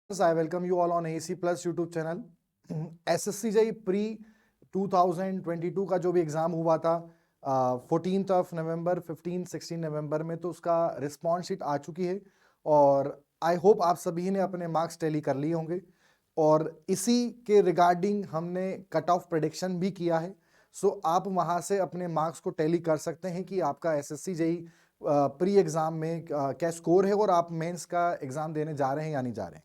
I welcome you all on AC Plus YouTube channel. SSC JEE pre 2022 का जो भी exam हुआ था 14th ऑफ नवंबर 15-16 नवंबर में, तो उसका रिस्पॉन्स शीट आ चुकी है और आई होप आप सभी ने अपने मार्क्स टैली कर लिए होंगे और इसी के रिगार्डिंग हमने कट ऑफ प्रेडिक्शन भी किया है। सो आप वहां से अपने मार्क्स को टैली कर सकते हैं कि आपका SSC JEE प्री एग्जाम में क्या स्कोर है और आप मेंस का एग्जाम देने जा रहे हैं या नहीं जा रहे हैं।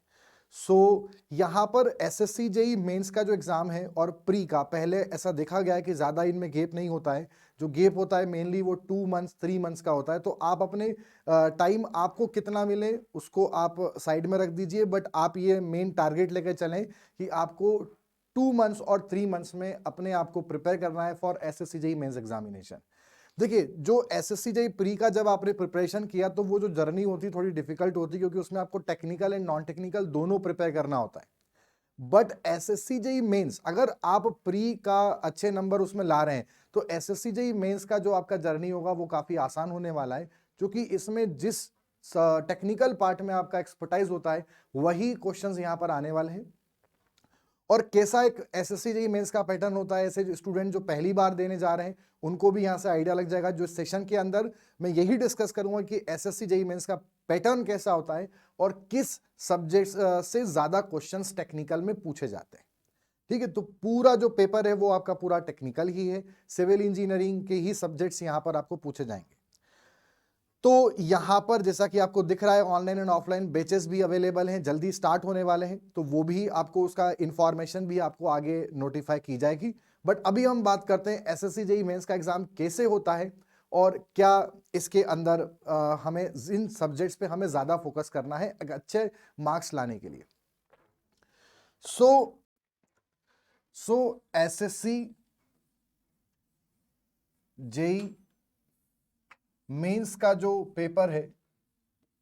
यहाँ पर SSC JEE मेंस का जो एग्जाम है और प्री का, पहले ऐसा देखा गया है कि ज्यादा इनमें गैप नहीं होता है। जो गैप होता है मेनली वो 2 मंथ्स 3 मंथ्स का होता है। तो आप अपने टाइम आपको कितना मिले उसको आप साइड में रख दीजिए, बट आप ये मेन टारगेट लेकर चलें कि आपको 2 मंथ्स और 3 मंथ्स में अपने आप को प्रिपेयर करना है for SSC JEE mains examination. देखिए, जो SSC JEE प्री का जब आपने प्रिपरेशन किया तो वो जो जर्नी होती है थोड़ी डिफिकल्ट होती है, क्योंकि उसमें आपको टेक्निकल एंड नॉन टेक्निकल दोनों प्रिपेयर करना होता है। बट SSC JEE मेंस, अगर आप प्री का अच्छे नंबर उसमें ला रहे हैं तो SSC JEE मेंस का जो आपका जर्नी होगा वो काफी आसान होने वाला है, क्योंकि इसमें जिस टेक्निकल पार्ट में आपका एक्सपर्टाइज होता है वही क्वेश्चंस यहां पर आने वाले हैं। और कैसा एक SSC JEE मेंस का पैटर्न होता है, ऐसे स्टूडेंट जो पहली बार देने जा रहे हैं उनको भी यहां से आइडिया लग जाएगा। जो सेशन के अंदर मैं यही डिस्कस करूंगा कि SSC JEE मेंस का पैटर्न कैसा होता है और किस सब्जेक्ट्स से ज्यादा क्वेश्चंस टेक्निकल में पूछे जाते हैं। ठीक है, तो पूरा जो पेपर है वो आपका पूरा टेक्निकल ही है, सिविल इंजीनियरिंग के ही सब्जेक्ट्स यहां पर आपको पूछे जाएंगे। तो यहां पर जैसा कि आपको दिख रहा है ऑनलाइन एंड ऑफलाइन बैचेस भी अवेलेबल हैं, जल्दी स्टार्ट होने वाले हैं, तो वो भी आपको उसका इंफॉर्मेशन भी आपको आगे नोटिफाई की जाएगी। बट अभी हम बात करते हैं SSC JEE मेंस का एग्जाम कैसे होता है और क्या इसके अंदर हमें इन सब्जेक्ट्स पे हमें ज्यादा फोकस करना है अच्छे मार्क्स लाने के लिए। सो SSC JEE मेंस का जो पेपर है,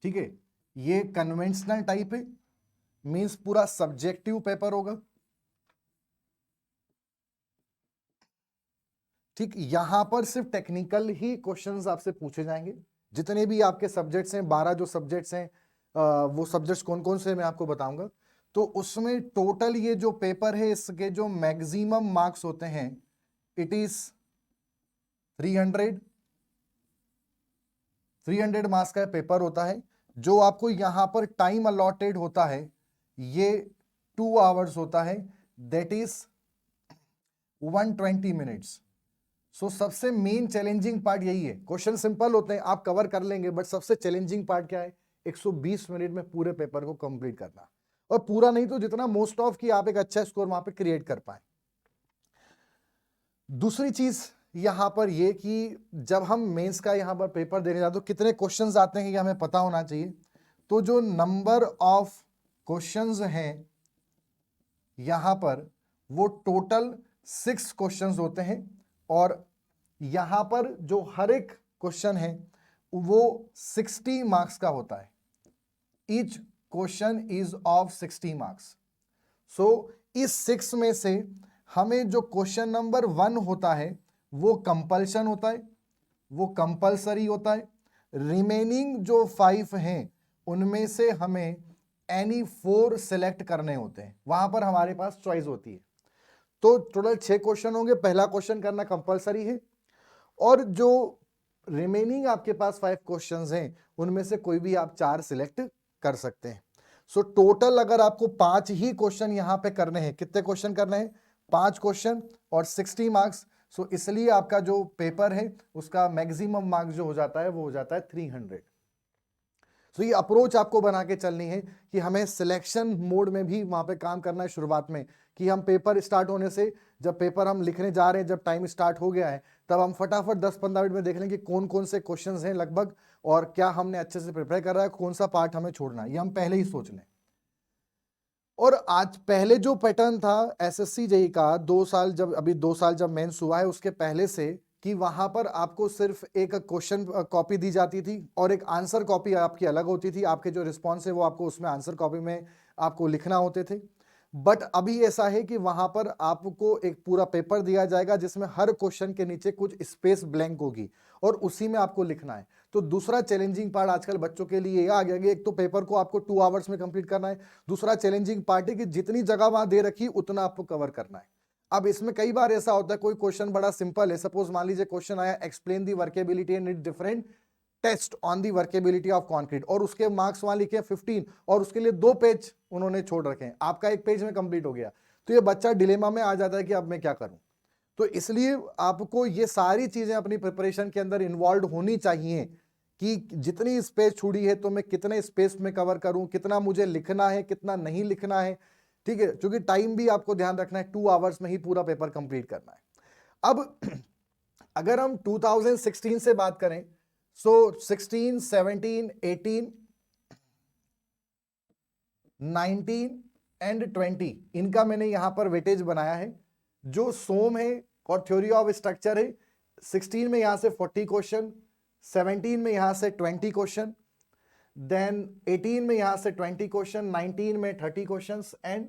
ठीक है, ये कन्वेंशनल टाइप है, मींस पूरा सब्जेक्टिव पेपर होगा। ठीक, यहां पर सिर्फ टेक्निकल ही क्वेश्चंस आपसे पूछे जाएंगे। जितने भी आपके सब्जेक्ट्स हैं, 12 जो सब्जेक्ट्स हैं, वो सब्जेक्ट्स कौन कौन से मैं आपको बताऊंगा। तो उसमें टोटल ये जो पेपर है इसके जो मैक्सिमम मार्क्स होते हैं इट इज 300 मार्क्स का पेपर होता है। जो आपको यहां पर टाइम अलॉटेड होता है ये 2 आवर्स होता है, दैट इज 120 मिनट्स। सो सबसे मेन चैलेंजिंग पार्ट यही है। क्वेश्चन सिंपल होते हैं, आप कवर कर लेंगे, बट सबसे चैलेंजिंग पार्ट क्या है? 120 मिनट में पूरे पेपर को कंप्लीट करना, और पूरा नहीं तो जितना मोस्ट ऑफ कि आप एक अच्छा स्कोर वहां पे क्रिएट कर पाए। दूसरी चीज यहां पर ये कि जब हम मेंस का यहां पर पेपर देने जाते तो कितने क्वेश्चंस आते हैं ये हमें पता होना चाहिए। तो जो नंबर ऑफ क्वेश्चंस हैं यहां पर वो टोटल 6 क्वेश्चंस होते हैं, और यहां पर जो हर एक क्वेश्चन है वो 60 मार्क्स का होता है। Each question is of 60 marks. So इस 6 में से हमें जो क्वेश्चन नंबर 1 होता है वो कंपल्शन होता है, वो कंपल्सरी होता है। रिमेनिंग जो 5 हैं उनमें से हमें एनी 4 सिलेक्ट करने होते हैं, वहां पर हमारे पास चॉइस होती है। तो टोटल 6 क्वेश्चन होंगे, पहला क्वेश्चन करना कंपल्सरी है, और जो रिमेनिंग आपके पास 5 क्वेश्चंस हैं उनमें से कोई भी आप 4 सिलेक्ट कर सकते हैं। सो टोटल अगर आपको 5 ही क्वेश्चन यहां पे करने हैं, कितने क्वेश्चन करने हैं? 5 क्वेश्चन और 60 मार्क्स। सो इसलिए आपका जो पेपर है उसका मैक्सिमम मार्क्स जो हो जाता है वो हो जाता है 300। तो ये अप्रोच आपको बना के चलनी है कि हमें सिलेक्शन मोड में भी वहां पे काम करना है शुरुआत में, कि हम पेपर स्टार्ट होने से, जब पेपर हम लिखने जा रहे हैं, जब टाइम स्टार्ट हो गया है, तब हम फटाफट 10-15 मिनट में देख लें कि कौन कौन से क्वेश्चंस हैं लगभग, और क्या हमने अच्छे से प्रिपेयर कर रहा है, कौन सा पार्ट हमें छोड़ना है, ये हम पहले ही सोच लें। और आज पहले जो पैटर्न था SSC JEE का 2 साल, जब अभी 2 साल जब मेंस हुआ है उसके पहले से, कि वहां पर आपको सिर्फ एक क्वेश्चन कॉपी दी जाती थी और एक आंसर कॉपी आपकी अलग होती थी। आपके जो रिस्पॉन्स है वो आपको उसमें आंसर कॉपी में आपको लिखना होते थे। बट अभी ऐसा है कि वहां पर आपको एक पूरा पेपर दिया जाएगा जिसमें हर क्वेश्चन के नीचे कुछ स्पेस ब्लैंक होगी और उसी में आपको लिखना है। तो दूसरा चैलेंजिंग पार्ट आजकल बच्चों के लिए आ गया कि एक तो पेपर को आपको 2 आवर्स में कंप्लीट करना है, दूसरा चैलेंजिंग पार्ट है कि जितनी जगह वहां दे रखी उतना आपको कवर करना है। अब इसमें कई बार ऐसा होता है, कोई क्वेश्चन बड़ा सिंपल है, सपोज मान लीजिए क्वेश्चन आया explain the workability and its different test on the workability of concrete, और उसके मार्क्स वहां लिखे 15 और उसके लिए 2 पेज उन्होंने छोड़ रखे हैं, आपका 1 पेज में कंप्लीट हो गया, तो ये बच्चा डिलेमा में आ जाता है कि अब मैं क्या करूं। तो इसलिए आपको ये सारी चीजें अपनी प्रिपरेशन के अंदर इन्वॉल्व होनी चाहिए कि जितनी स्पेस छुड़ी है तो मैं कितने स्पेस में कवर करूं, कितना मुझे लिखना है, कितना नहीं लिखना है, ठीक है, क्योंकि टाइम भी आपको ध्यान रखना है, 2 आवर्स में ही पूरा पेपर कंप्लीट करना है। अब अगर हम 2016 से बात करें, सो 16, 17, 18, 19 एंड 20 इनका मैंने यहां पर वेटेज बनाया है। जो सोम है और थ्योरी ऑफ स्ट्रक्चर है, 16 में यहां से 40 क्वेश्चन, 17 में यहां से 20 क्वेश्चन, देन 18 में यहां से 20 क्वेश्चन, 19 में 30 क्वेश्चंस एंड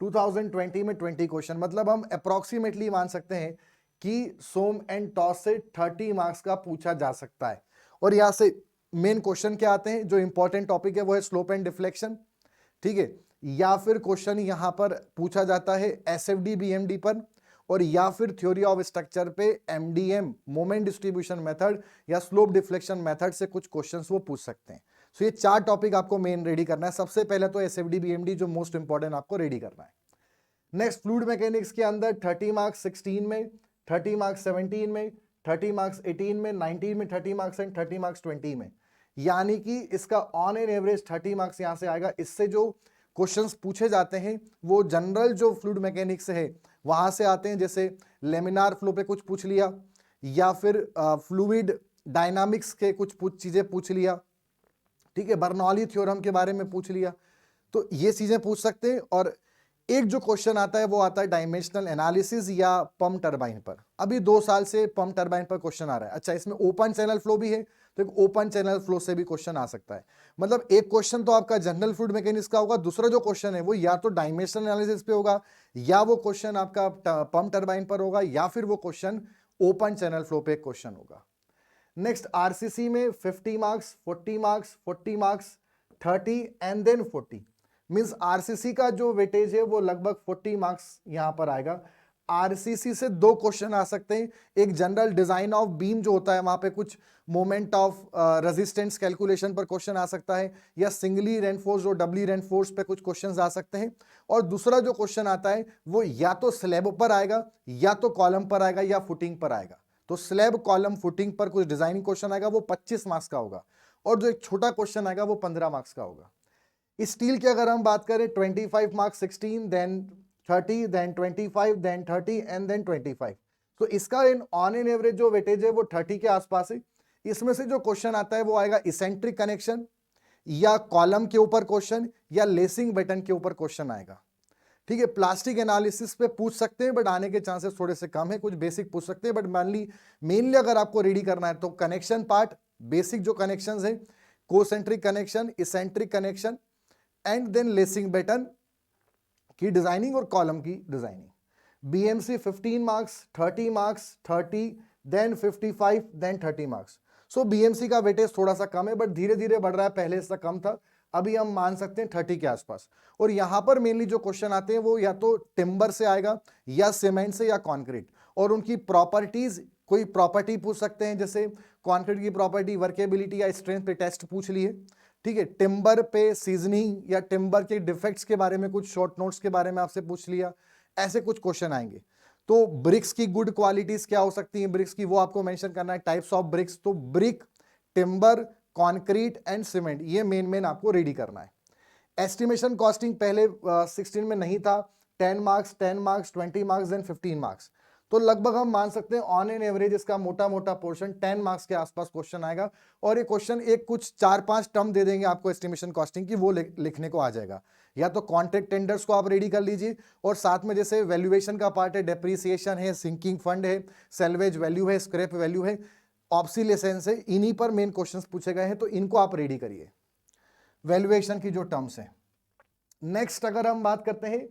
2020 में 20 क्वेश्चन। मतलब हम अप्रोक्सीमेटली मान सकते हैं कि सोम एंड टॉस से 30 मार्क्स का पूछा जा सकता है। और यहां से मेन क्वेश्चन क्या आते हैं, जो इंपॉर्टेंट टॉपिक है वो है स्लोप एंड डिफ्लेक्शन, ठीक है, या फिर क्वेश्चन यहां पर पूछा जाता है एसएफडी बीएमडी पर, और या फिर थ्योरी ऑफ स्ट्रक्चर पे एमडीएम मोमेंट डिस्ट्रीब्यूशन मेथड या स्लोप डिफ्लेक्शन मेथड से कुछ क्वेश्चंस वो पूछ सकते हैं। सो ये 4 टॉपिक आपको मेन रेडी करना है। सबसे पहले तो एसएफडी बीएमडी जो मोस्ट इंपॉर्टेंट आपको रेडी करना है। नेक्स्ट फ्लूइड मैकेनिक्स के अंदर 30 मार्क्स 16 में, 30 मार्क्स 17 में, 30 मार्क्स 18 में, 19 में 30 मार्क्स एंड 30 मार्क्स 20 में, यानी कि इसका ऑन एन एवरेज 30 मार्क्स यहां से आएगा। इससे जो क्वेश्चंस पूछे जाते हैं वो जनरल जो फ्लूइड मैकेनिक्स है वहां से आते हैं, जैसे लेमिनार फ्लो पे कुछ पूछ लिया, या फिर फ्लूइड डायनामिक्स के कुछ चीजें पूछ लिया, ठीक है, बर्नौली थ्योरम के बारे में पूछ लिया, तो ये चीजें पूछ सकते हैं। और एक जो क्वेश्चन आता है वो आता है डायमेंशनल एनालिसिस या पंप टरबाइन पर। अभी 2 साल से पंप टरबाइन पर क्वेश्चन आ रहा है। अच्छा, इसमें ओपन चैनल फ्लो भी है, तो एक ओपन चैनल फ्लो से भी क्वेश्चन आ सकता है। मतलब एक क्वेश्चन तो आपका जनरल फ्लूइड मैकेनिक्स का होगा, दूसरा जो क्वेश्चन है वो या तो डायमेंशनल एनालिसिस पे होगा, या वो क्वेश्चन आपका पंप टरबाइन पर होगा, या फिर वो क्वेश्चन ओपन चैनल फ्लो पे क्वेश्चन होगा। नेक्स्ट आरसीसी में 50 marks, 40 marks, 40 marks, 30 and then 40, means RCC का जो वेटेज है वो लगभग 40 मार्क्स यहां पर आएगा। आरसीसी से 2 क्वेश्चन आ सकते हैं, एक जनरल डिजाइन ऑफ बीम जो होता है वहां पे कुछ मोमेंट ऑफ रेजिस्टेंस कैलकुलेशन पर क्वेश्चन आ सकता है, या सिंगली रेनफोर्स और डबली रेनफोर्स पे कुछ क्वेश्चन आ सकते हैं। और दूसरा जो क्वेश्चन आता है वो या तो स्लैब पर आएगा, या तो कॉलम पर आएगा, या फुटिंग पर आएगा। तो स्लैब कॉलम फुटिंग पर कुछ डिजाइनिंग क्वेश्चन आएगा, वो 25 मार्क्स का होगा, और जो एक छोटा क्वेश्चन आएगा वो 15 मार्क्स का होगा। स्टील की अगर हम बात करें 25 marks 16, then 30, then 25, then 30 and then 25, तो इसका ऑन एन एवरेज जो वेटेज है वो 30 के आसपास है। इसमें से जो क्वेश्चन आता है वो आएगा इसेंट्रिक कनेक्शन, या कॉलम के ऊपर क्वेश्चन, या लेसिंग बटन के ऊपर क्वेश्चन आएगा, ठीक है। प्लास्टिक एनालिसिस पे पूछ सकते हैं, बट आने के चांसेस थोड़े से कम है, कुछ बेसिक पूछ सकते हैं, बट मेनली अगर आपको रेडी करना है तो कनेक्शन पार्ट, बेसिक जो कनेक्शंस है, concentric connection, eccentric connection and then lacing batten की डिजाइनिंग और कॉलम की designing. BMC 15 marks, 30 marks, 30, then 55, then 30 marks. So BMC का वेटेज थोड़ा सा कम है, बट धीरे धीरे बढ़ रहा है, पहले इससे कम था, अभी हम मान सकते हैं 30 के आसपास। और यहां पर मेनली जो क्वेश्चन आते हैं वो या तो टिम्बर से आएगा, या सीमेंट से, या कंक्रीट, और उनकी प्रॉपर्टीज, कोई प्रॉपर्टी पूछ सकते हैं, जैसे कंक्रीट की प्रॉपर्टी, वर्केबिलिटी या स्ट्रेंथ पे टेस्ट पूछ लिए, ठीक है। टिम्बर पे सीजनिंग या टिम्बर के डिफेक्ट्स के बारे में कुछ शॉर्ट नोट्स के बारे में आपसे पूछ लिया, ऐसे कुछ क्वेश्चन आएंगे। तो ब्रिक्स की गुड क्वालिटीज क्या हो सकती हैं ब्रिक्स की, वो आपको मेंशन करना है। टाइप्स ऑफ ब्रिक्स, तो brick, timber, concrete and cement, ये मेन आपको रेडी करना है। एस्टिमेशन कॉस्टिंग पहले 16 में नहीं था, 10 marks, 10 marks, 20 marks and 15 marks, तो लगभग हम मान सकते हैं ऑन एन एवरेज इसका मोटा मोटा पोर्शन 10 मार्क्स के आसपास क्वेश्चन आएगा। और ये क्वेश्चन एक कुछ 4-5 टर्म दे देंगे आपको एस्टिमेशन कॉस्टिंग की, वो लिखने को आ जाएगा। या तो कॉन्ट्रैक्ट टेंडर्स को आप रेडी कर लीजिए, और साथ में जैसे वैल्यूएशन का पार्ट है, डेप्रिसिएशन है, सिंकिंग फंड है, सेल्वेज वैल्यू है, स्क्रैप वैल्यू है, ऑब्सोलेसेंस है, इन्हीं पर मेन क्वेश्चंस पूछे गए हैं, तो इनको आप रेडी करिए, वैल्यूएशन की जो टर्म्स हैं। नेक्स्ट अगर हम बात करते हैं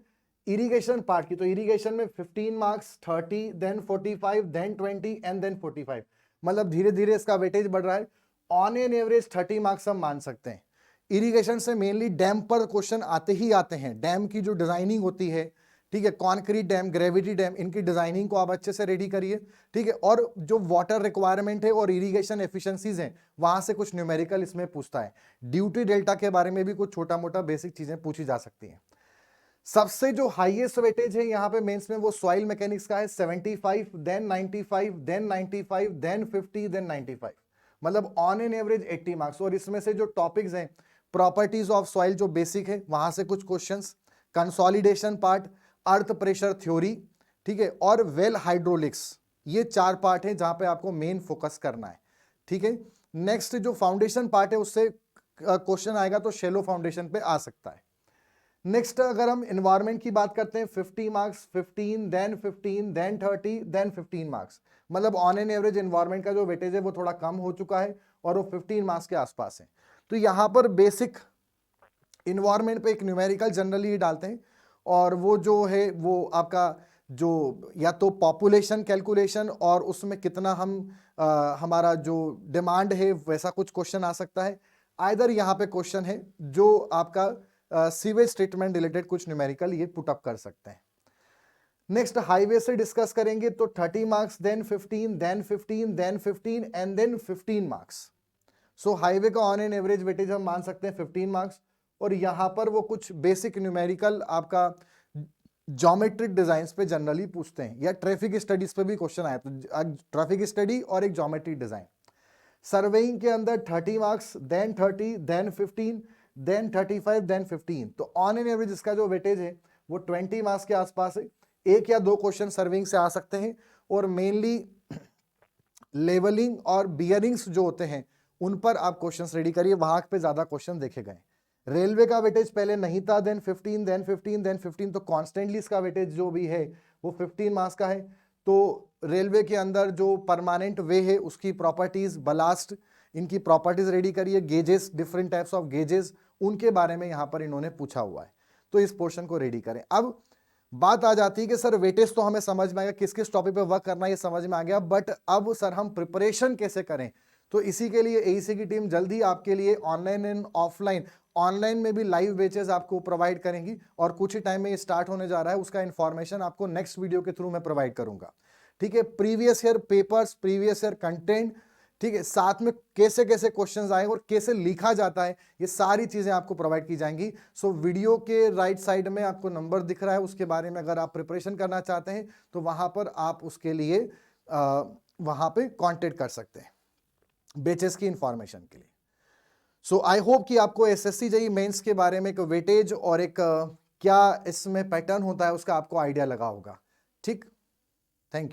इरिगेशन पार्ट की, तो इरिगेशन में 15 marks, 30, then 45, then 20 and then 45, मतलब धीरे धीरे इसका वेटेज बढ़ रहा है। ऑन एन एवरेज 30 मार्क्स हम मान सकते हैं। इरिगेशन से मेनली डैम पर क्वेश्चन आते ही आते हैं। डैम की जो डिजाइनिंग होती है, ठीक है, कॉन्क्रीट डैम, ग्रेविटी डैम, इनकी डिजाइनिंग को आप अच्छे से रेडी करिए, ठीक है। और जो वाटर रिक्वायरमेंट है और इरिगेशन एफिशिएंसीज हैं, वहां से कुछ न्यूमेरिकल इसमें पूछता है। ड्यूटी डेल्टा के बारे में भी कुछ छोटा मोटा बेसिक चीजें पूछी जा सकती हैं। सबसे जो हाईएस्ट वेटेज है यहाँ पे मेंस में वो सॉइल मैकेनिक्स का है, 75, देन 95, देन 95, देन 50, देन 95, मतलब ऑन एन एवरेज 80 मार्क्स। और इसमें से जो टॉपिक्स हैं, प्रॉपर्टीज ऑफ सॉइल जो बेसिक है, वहां से कुछ questions, consolidation part, earth pressure theory, ठीक है, और वेल हाइड्रोलिक्स, ये 4 पार्ट है जहां पे आपको मेन फोकस करना है, ठीक है। नेक्स्ट जो फाउंडेशन पार्ट है उससे क्वेश्चन आएगा तो शैलो फाउंडेशन पे आ सकता है। नेक्स्ट अगर हम एनवायरनमेंट की बात करते हैं, 50 marks, 15, then 15, then 30, then 15 marks, मतलब ऑन एन एवरेज एनवायरनमेंट का जो वेटेज है वो थोड़ा कम हो चुका है और वो 15 मार्क्स के आसपास है। तो यहां पर बेसिक इन्वायरमेंट पे एक न्यूमेरिकल जनरली डालते हैं, और वो जो है वो आपका जो या तो पॉपुलेशन कैलकुलेशन और उसमें कितना हम हमारा जो डिमांड है वैसा कुछ क्वेश्चन आ सकता है। आइदर यहाँ पे क्वेश्चन है जो आपका सीवेज ट्रीटमेंट रिलेटेड कुछ न्यूमेरिकल ये पुट अप कर सकते हैं। नेक्स्ट हाईवे से डिस्कस करेंगे तो 30 marks, then 15, then 15, then 15 and then 15 marks. So highway का ऑन एन एवरेज वेटेज हम मान सकते हैं 15 मार्क्स। और यहां पर वो कुछ बेसिक न्यूमेरिकल आपका ज्योमेट्रिक डिजाइंस पे जनरली पूछते हैं, या ट्रैफिक स्टडीज पे भी क्वेश्चन आया, तो ट्रैफिक स्टडी और एक ज्योमेट्रिक डिजाइन। सर्वेइंग के अंदर 30 marks, then 30, then 15, then 35, then 15। तो ऑन एन एवरेज इसका जो वेटेज है वो 20 मार्क्स के आसपास है। एक या दो क्वेश्चन सर्विंग से आ सकते हैं, और मेनली लेवलिंग और बियरिंग्स जो होते हैं उन पर आप क्वेश्चंस रेडी करिए, वहां पे ज्यादा क्वेश्चन देखे गए। रेलवे का वेटेज पहले नहीं था, देन 15, देन 15, देन 15, तो कॉन्स्टेंटली इसका वेटेज जो भी है वो 15 मार्क्स का है। तो रेलवे के अंदर जो परमानेंट वे है उसकी प्रॉपर्टीज, बलास्ट, इनकी प्रॉपर्टीज रेडी करिए, gauges, different types of gauges, उनके बारे में यहां पर इन्होंने पूछा हुआ है, तो इस पोर्शन को रेडी करें। अब बात आ जाती है कि सर वेटेज तो हमें समझ में आ गया, किस किस टॉपिक पे वर्क करना है ये समझ में आ गया, बट अब सर हम प्रिपरेशन कैसे करें? तो इसी के लिए एईसी की टीम जल्द ही आपके लिए ऑनलाइन एंड ऑफलाइन, ऑनलाइन में भी लाइव बैचेस आपको प्रोवाइड करेंगी, और कुछ ही टाइम में ये स्टार्ट होने जा रहा है। उसका इंफॉर्मेशन आपको नेक्स्ट वीडियो के थ्रू मैं प्रोवाइड करूंगा, ठीक है। Previous year papers, previous year content, ठीक है, साथ में कैसे कैसे क्वेश्चंस आए और कैसे लिखा जाता है, ये सारी चीजें आपको प्रोवाइड की जाएंगी। सो वीडियो के राइट साइड में आपको नंबर दिख रहा है, उसके बारे में अगर आप प्रिपरेशन करना चाहते हैं तो वहां पर आप उसके लिए वहां पे कांटेक्ट कर सकते हैं बैचेस की इंफॉर्मेशन के लिए। सो आई होप कि आपको एसएससी जेईई मेंस के बारे में एक वेटेज और एक क्या इसमें पैटर्न होता है उसका आपको आइडिया लगा होगा, ठीक। Thank you.